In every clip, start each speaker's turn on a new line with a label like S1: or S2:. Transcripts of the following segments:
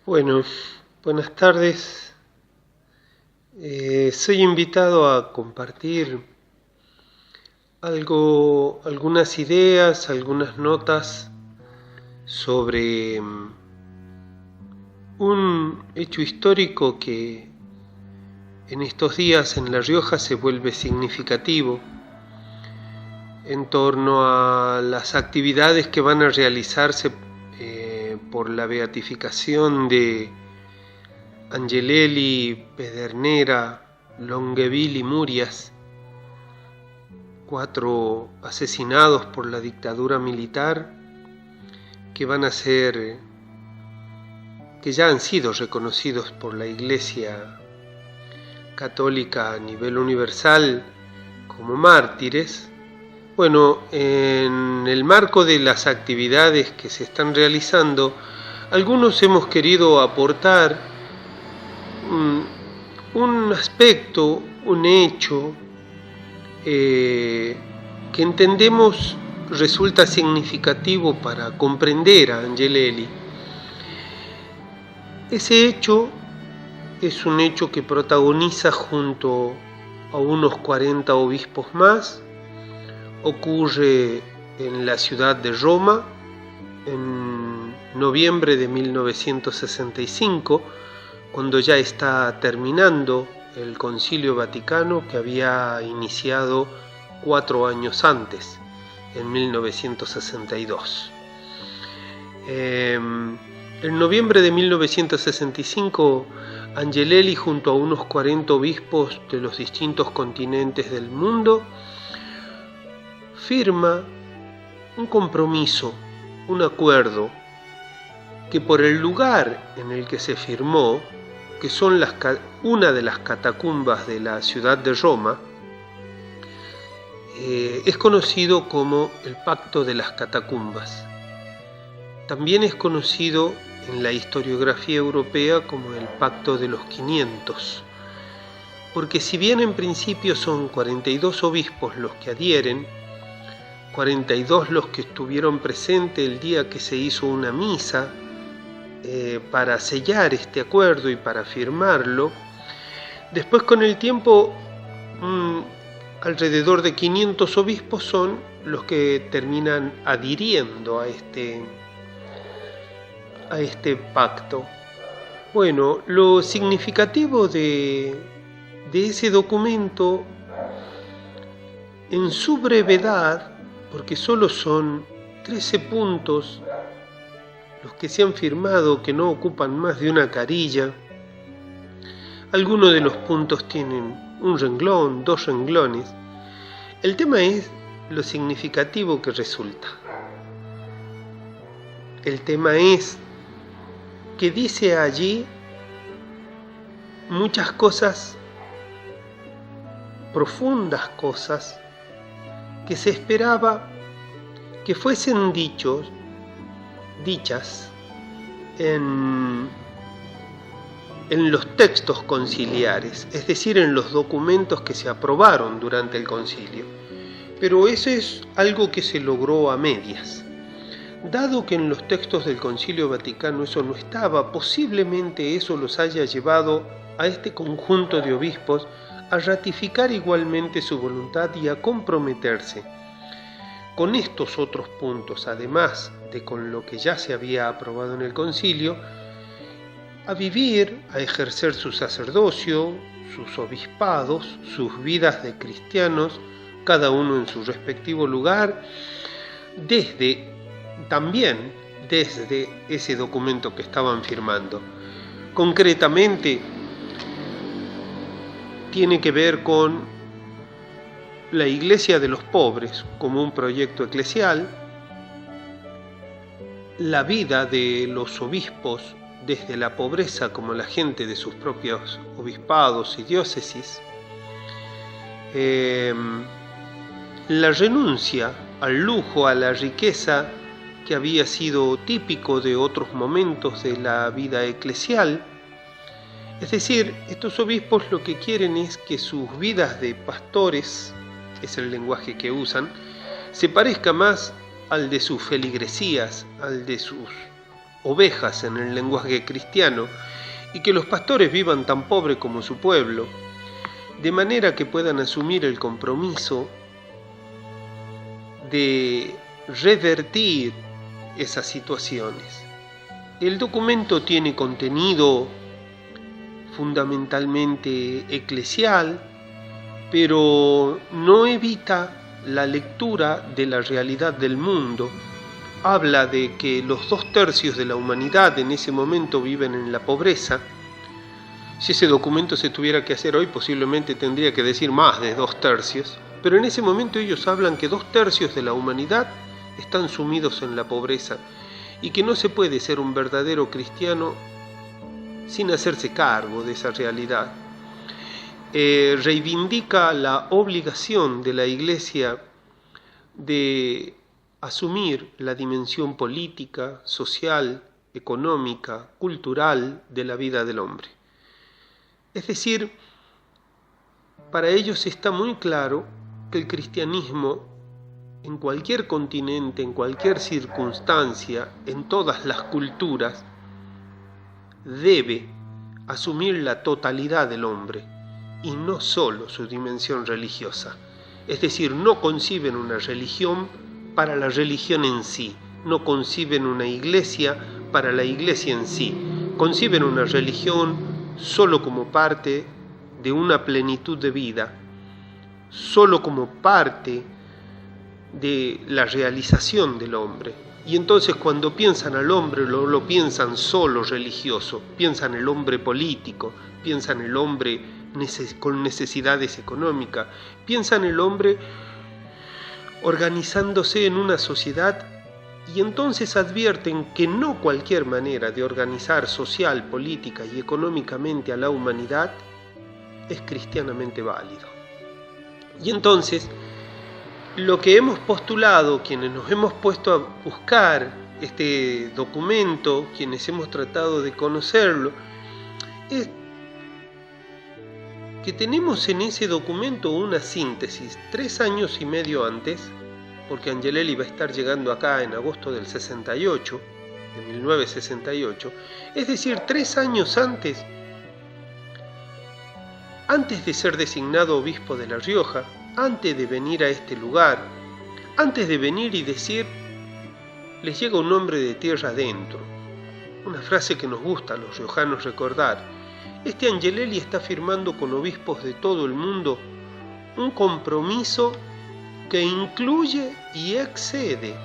S1: Bueno, buenas tardes. Soy invitado a compartir algunas ideas, algunas notas sobre un hecho histórico que en estos días en La Rioja se vuelve significativo en torno a las actividades que van a realizarse por la beatificación de Angelelli, Pedernera, Longueville y Murias, 4 asesinados por la dictadura militar que ya han sido reconocidos por la Iglesia Católica a nivel universal como mártires. Bueno, en el marco de las actividades que se están realizando, algunos hemos querido aportar un aspecto, un hecho que entendemos resulta significativo para comprender a Angelelli. Ese hecho es un hecho que protagoniza junto a unos 40 obispos más. Ocurre en la ciudad de Roma en noviembre de 1965, cuando ya está terminando el Concilio Vaticano que había iniciado 4 años antes, en 1962. En noviembre de 1965, Angelelli, junto a unos 40 obispos de los distintos continentes del mundo, firma un compromiso, un acuerdo, que por el lugar en el que se firmó, que son una de las catacumbas de la ciudad de Roma, es conocido como el Pacto de las Catacumbas. También es conocido en la historiografía europea como el Pacto de los 500, porque si bien en principio son 42 obispos los que adhieren, 42 los que estuvieron presentes el día que se hizo una misa para sellar este acuerdo y para firmarlo, después con el tiempo alrededor de 500 obispos son los que terminan adhiriendo a este pacto. Bueno, lo significativo de ese documento, en su brevedad, porque solo son 13 puntos los que se han firmado, que no ocupan más de una carilla. Algunos de los puntos tienen un renglón, 2 renglones. El tema es lo significativo que resulta. El tema es que dice allí muchas cosas, profundas cosas, que se esperaba que fuesen dichas en los textos conciliares, es decir, en los documentos que se aprobaron durante el concilio. Pero eso es algo que se logró a medias. Dado que en los textos del Concilio Vaticano eso no estaba, posiblemente eso los haya llevado a este conjunto de obispos a ratificar igualmente su voluntad y a comprometerse con estos otros puntos, además de con lo que ya se había aprobado en el concilio, a vivir, a ejercer su sacerdocio, sus obispados, sus vidas de cristianos, cada uno en su respectivo lugar, también desde ese documento que estaban firmando. Concretamente, tiene que ver con la Iglesia de los Pobres como un proyecto eclesial, la vida de los obispos desde la pobreza como la gente de sus propios obispados y diócesis, la renuncia al lujo, a la riqueza que había sido típico de otros momentos de la vida eclesial. Es decir, estos obispos lo que quieren es que sus vidas de pastores, es el lenguaje que usan, se parezca más al de sus feligresías, al de sus ovejas en el lenguaje cristiano, y que los pastores vivan tan pobre como su pueblo, de manera que puedan asumir el compromiso de revertir esas situaciones. El documento tiene contenido fundamentalmente eclesial, pero no evita la lectura de la realidad del mundo. Habla de que los 2/3 de la humanidad en ese momento viven en la pobreza. Si ese documento se tuviera que hacer hoy, posiblemente tendría que decir más de 2/3, pero en ese momento ellos hablan que 2/3 de la humanidad están sumidos en la pobreza y que no se puede ser un verdadero cristiano sin hacerse cargo de esa realidad. Reivindica la obligación de la Iglesia de asumir la dimensión política, social, económica, cultural de la vida del hombre. Es decir, para ellos está muy claro que el cristianismo en cualquier continente, en cualquier circunstancia, en todas las culturas, debe asumir la totalidad del hombre y no solo su dimensión religiosa. Es decir, no conciben una religión para la religión en sí, no conciben una iglesia para la iglesia en sí, conciben una religión solo como parte de una plenitud de vida, solo como parte de la realización del hombre. Y entonces cuando piensan al hombre lo piensan solo religioso, piensan el hombre político, piensan el hombre con necesidades económicas, piensan el hombre organizándose en una sociedad, y entonces advierten que no cualquier manera de organizar social, política y económicamente a la humanidad es cristianamente válido. Y entonces lo que hemos postulado, quienes nos hemos puesto a buscar este documento, quienes hemos tratado de conocerlo, es que tenemos en ese documento una síntesis 3 años y medio antes, porque Angelelli va a estar llegando acá en agosto del 68, de 1968, es decir, 3 años antes de ser designado obispo de La Rioja, antes de venir a este lugar, antes de venir y decir, les llega un hombre de tierra adentro, una frase que nos gusta a los riojanos recordar. Este Angelelli está firmando con obispos de todo el mundo un compromiso que incluye y excede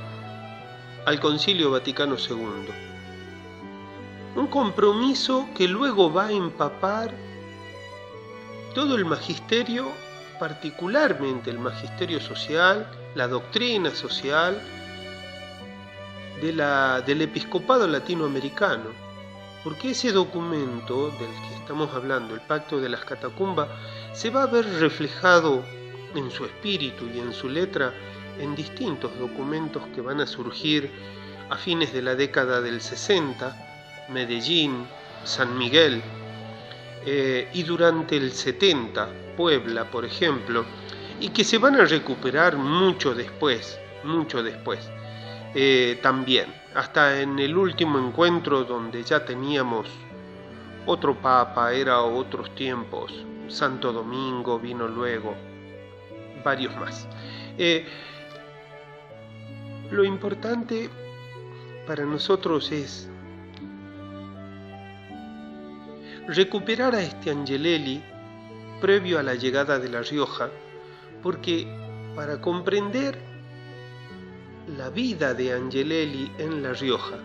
S1: al Concilio Vaticano II. Un compromiso que luego va a empapar todo el magisterio, particularmente el magisterio social, la doctrina social del episcopado latinoamericano, porque ese documento del que estamos hablando, el Pacto de las Catacumbas, se va a ver reflejado en su espíritu y en su letra en distintos documentos que van a surgir a fines de la década del 60, Medellín, San Miguel, y durante el 70, Puebla, por ejemplo, y que se van a recuperar mucho después, también, hasta en el último encuentro donde ya teníamos otro papa, era otros tiempos, Santo Domingo vino luego, varios más. Lo importante para nosotros es recuperar a este Angelelli previo a la llegada de La Rioja, porque para comprender la vida de Angelelli en La Rioja,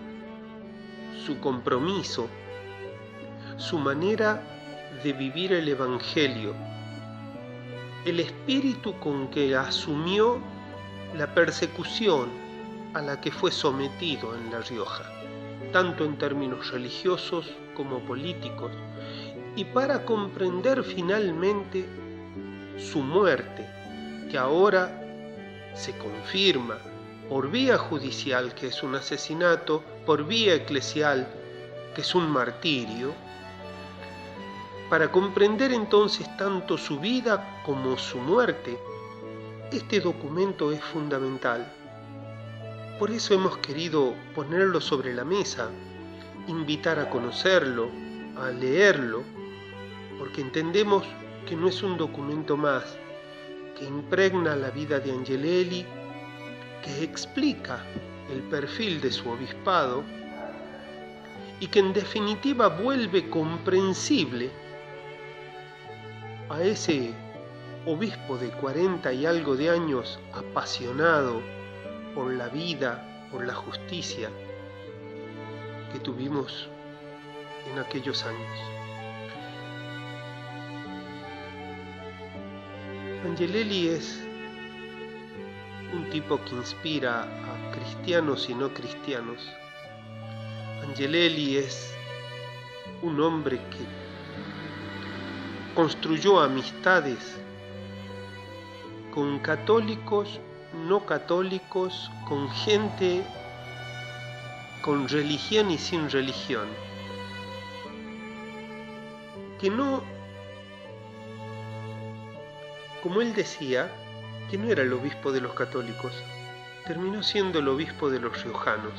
S1: su compromiso, su manera de vivir el Evangelio, el espíritu con que asumió la persecución a la que fue sometido en La Rioja, tanto en términos religiosos como políticos, y para comprender finalmente su muerte, que ahora se confirma por vía judicial que es un asesinato, por vía eclesial que es un martirio. Para comprender entonces tanto su vida como su muerte, este documento es fundamental. Por eso hemos querido ponerlo sobre la mesa, invitar a conocerlo, a leerlo, porque entendemos que no es un documento más, que impregna la vida de Angelelli, que explica el perfil de su obispado y que en definitiva vuelve comprensible a ese obispo de 40 y algo de años apasionado por la vida, por la justicia que tuvimos en aquellos años. Angelelli es un tipo que inspira a cristianos y no cristianos. Angelelli es un hombre que construyó amistades con católicos, no católicos, con gente con religión y sin religión, que no, como él decía, que no era el obispo de los católicos, terminó siendo el obispo de los riojanos.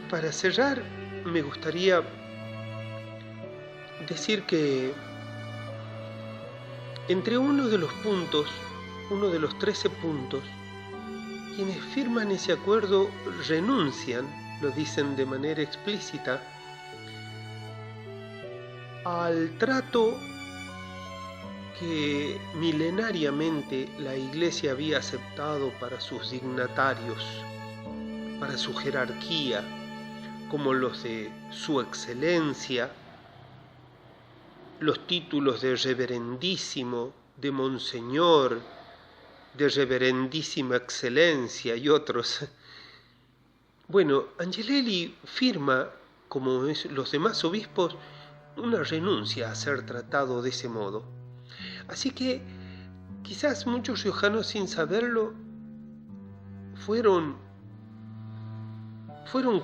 S1: Para cerrar, me gustaría decir que entre uno de los 13 puntos, quienes firman ese acuerdo renuncian, lo dicen de manera explícita, al trato que milenariamente la Iglesia había aceptado para sus dignatarios, para su jerarquía, como los de su excelencia, los títulos de reverendísimo, de monseñor, de reverendísima excelencia y otros. Bueno, Angelelli firma, como los demás obispos, una renuncia a ser tratado de ese modo. Así que quizás muchos riojanos, sin saberlo, fueron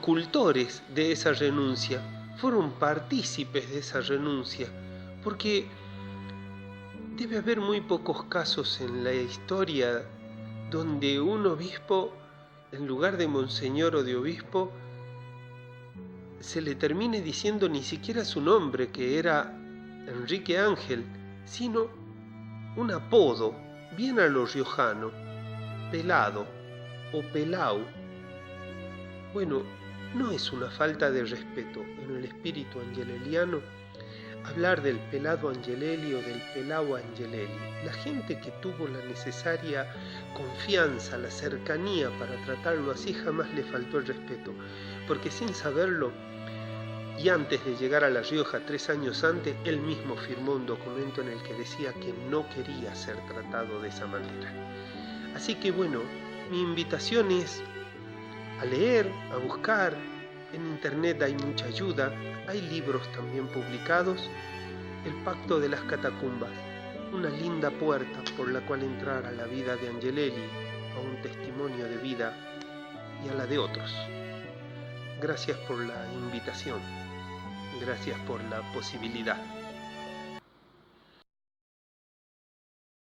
S1: cultores de esa renuncia, fueron partícipes de esa renuncia, porque debe haber muy pocos casos en la historia donde un obispo, en lugar de monseñor o de obispo, se le termine diciendo ni siquiera su nombre, que era Enrique Ángel, sino un apodo, bien a lo riojano, Pelado o Pelau. Bueno, no es una falta de respeto en el espíritu angeleliano hablar del pelado Angelelli o del pelao Angelelli. La gente que tuvo la necesaria confianza, la cercanía para tratarlo así, jamás le faltó el respeto, porque sin saberlo, y antes de llegar a La Rioja 3 años antes, él mismo firmó un documento en el que decía que no quería ser tratado de esa manera. Así que bueno, mi invitación es a leer, a buscar. En internet hay mucha ayuda, hay libros también publicados. El Pacto de las Catacumbas, una linda puerta por la cual entrar a la vida de Angelelli, a un testimonio de vida y a la de otros. Gracias por la invitación, gracias por la posibilidad.